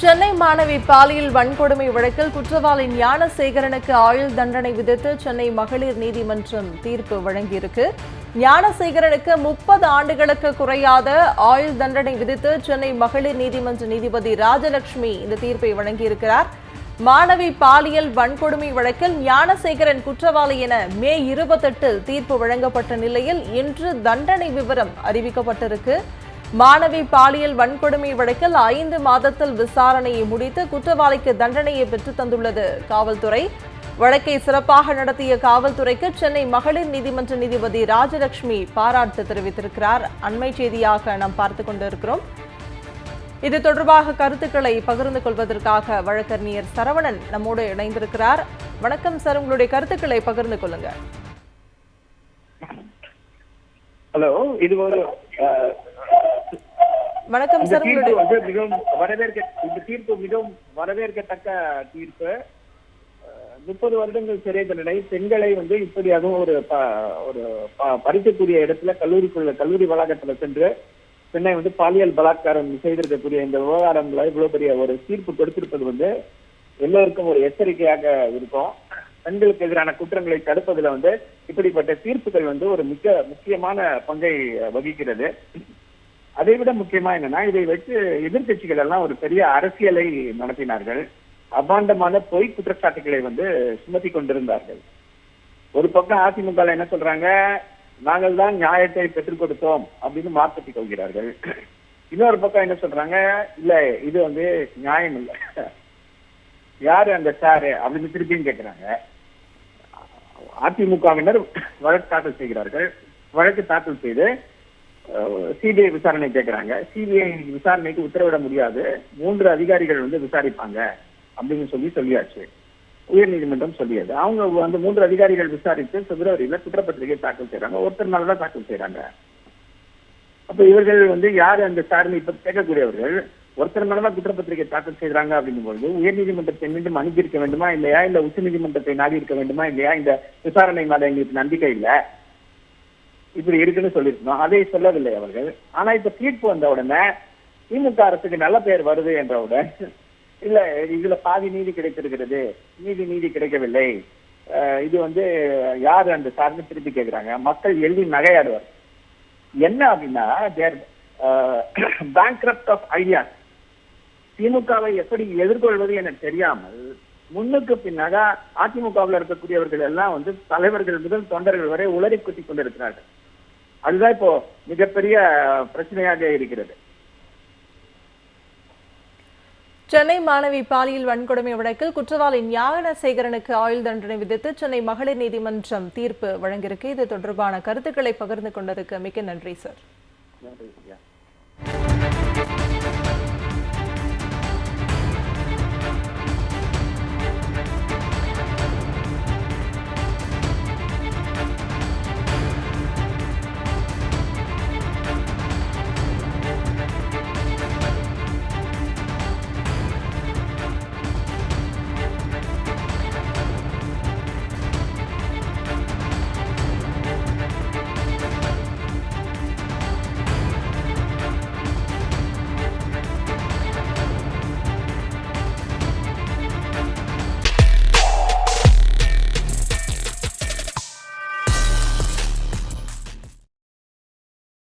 சென்னை மாணவி பாலியல் வன்கொடுமை வழக்கில் குற்றவாளி ஞானசேகரனுக்கு ஆயுள் தண்டனை விதித்து சென்னை மகளிர் நீதிமன்றம் தீர்ப்பு வழங்கியிருக்கு. ஞானசேகரனுக்கு 30 ஆண்டுகளுக்கு குறையாத ஆயுள் தண்டனை விதித்து சென்னை மகளிர் நீதிமன்ற நீதிபதி ராஜலட்சுமி இந்த தீர்ப்பை வழங்கியிருக்கிறார். மாணவி பாலியல் வன்கொடுமை வழக்கில் ஞானசேகரன் குற்றவாளி என மே 28 தீர்ப்பு வழங்கப்பட்ட நிலையில் இன்று தண்டனை விவரம் அறிவிக்கப்பட்டிருக்கு. மாணவி பாலியல் வன்கொடுமை வழக்கில் 5 மாதத்தில் விசாரணையை முடித்து குற்றவாளிக்கு தண்டனையை பெற்றுத் தந்துள்ளது காவல்துறை. வழக்கை சிறப்பாக நடத்திய காவல்துறைக்கு சென்னை மகளிர் நீதிமன்ற நீதிபதி ராஜலட்சுமி பாராட்டு தெரிவித்திருக்கிறார். அண்மை செய்தியாக நாம் பார்த்துக் கொண்டிருக்கிறோம். இது தொடர்பாக கருத்துக்களை பகிர்ந்து கொள்வதற்காக வழக்கறிஞர் சரவணன் நம்மோடு இணைந்திருக்கிறார். வணக்கம் சார், உங்களுடைய கருத்துக்களை பகிர்ந்து கொள்ளுங்க. ஹலோ, இது ஒரு வணக்கம் சார். மிகவும் தீர்ப்பு மிகவும் வரவேற்கத்தக்க தீர்ப்பு. 30 வருடங்கள் சிறை தண்டனை பெண்களை இப்படி அதுவும் ஒரு படிக்கக்கூடிய இடத்துல கல்லூரி வளாகத்துல சென்று பெண்ணை பாலியல் பலாத்காரம் செய்திருக்கக்கூடிய இந்த விவகாரங்களை இவ்வளவு பெரிய ஒரு தீர்ப்பு கொடுத்திருப்பது எல்லோருக்கும் ஒரு எச்சரிக்கையாக இருக்கும். பெண்களுக்கு எதிரான குற்றங்களை தடுப்பதில் இப்படிப்பட்ட தீர்ப்புகள் ஒரு மிக முக்கியமான பங்கை வகிக்கிறது. அதை விட முக்கியமா என்னன்னா, இதை வச்சு எதிர்கட்சிகள் எல்லாம் ஒரு பெரிய அரசியலை நடத்தினார்கள். அபாண்டமான பொய் குற்றச்சாட்டுகளை சுமத்தி கொண்டிருந்தார்கள். ஒரு பக்கம் அதிமுக என்ன சொல்றாங்க, நாங்கள் தான் நியாயத்தை பெற்றுக் கொடுத்தோம் அப்படின்னு மாற்றிக் கொள்கிறார்கள். இன்னொரு பக்கம் என்ன சொல்றாங்க, இல்ல இது நியாயம் இல்லை, யாரு அந்த சாரு அப்படின்னு திருப்பியும் கேட்கிறாங்க. அதிமுகவினர் வழக்கு தாக்கல் செய்கிறார்கள். வழக்கு தாக்கல் செய்து சிபிஐ விசாரணை கேட்கிறாங்க. சிபிஐ விசாரணைக்கு உத்தரவிட முடியாது, 3 அதிகாரிகள் விசாரிப்பாங்க அப்படின்னு சொல்லியாச்சு. உயர் நீதிமன்றம் சொல்லியது. அவங்க 3 அதிகாரிகள் விசாரித்து பிப்ரவரியில குற்றப்பத்திரிகை தாக்கல் செய்யறாங்க. ஒருத்தர் நாள்தான் தாக்கல் செய்யறாங்க. அப்ப இவர்கள் யாரு அந்த சாரணி இப்ப கேட்கக்கூடியவர்கள் ஒருத்தர் மேலதான் குற்றப்பத்திரிகை தாக்கல் செய்யறாங்க அப்படிங்கும்போது உயர் நீதிமன்றத்தை மீண்டும் அனுப்பியிருக்க வேண்டுமா இல்லையா, இல்ல உச்ச நீதிமன்றத்தை நாடி இருக்க வேண்டுமா இல்லையா, இந்த விசாரணை மேல எங்களுக்கு நம்பிக்கை இல்லை, இப்படி இருக்குன்னு சொல்லியிருக்கணும். அதை சொல்லவில்லை அவர்கள். ஆனா இப்ப தீர்ப்பு வந்த உடனே திமுக அரசுக்கு நல்ல பெயர் வருது என்றவுடன், இல்ல இதுல பாதி நீதி கிடைத்திருக்கிறது, நீதி கிடைக்கவில்லை, இது யாரு அந்த சார்ந்து திருப்பி கேட்கிறாங்க. மக்கள் எழுதி நகையாடுவார். என்ன அப்படின்னா, பேங்க்ரப்ட் ஆஃப் ஐடியாஸ். திமுகவை எப்படி எதிர்கொள்வது என தெரியாமல் முன்னுக்கு பின்னாக அதிமுகவில் இருக்கக்கூடியவர்கள் எல்லாம் தலைவர்கள் முதல் தொண்டர்கள் வரை உளறி குத்தி கொண்டிருக்கிறார்கள். அதுதான் இப்போ மிகப்பெரிய பிரச்சனையாக இருக்கிறது. சென்னை மாணவி பாலியல் வன்கொடுமை வழக்கில் குற்றவாளி ஞானசேகரனுக்கு ஆயுள் தண்டனை விதித்து சென்னை மகளிர் நீதிமன்றம் தீர்ப்பு வழங்கியிருக்கு. இது தொடர்பான கருத்துக்களை பகிர்ந்து கொண்டதுக்கு மிக்க நன்றி சார். நன்றி.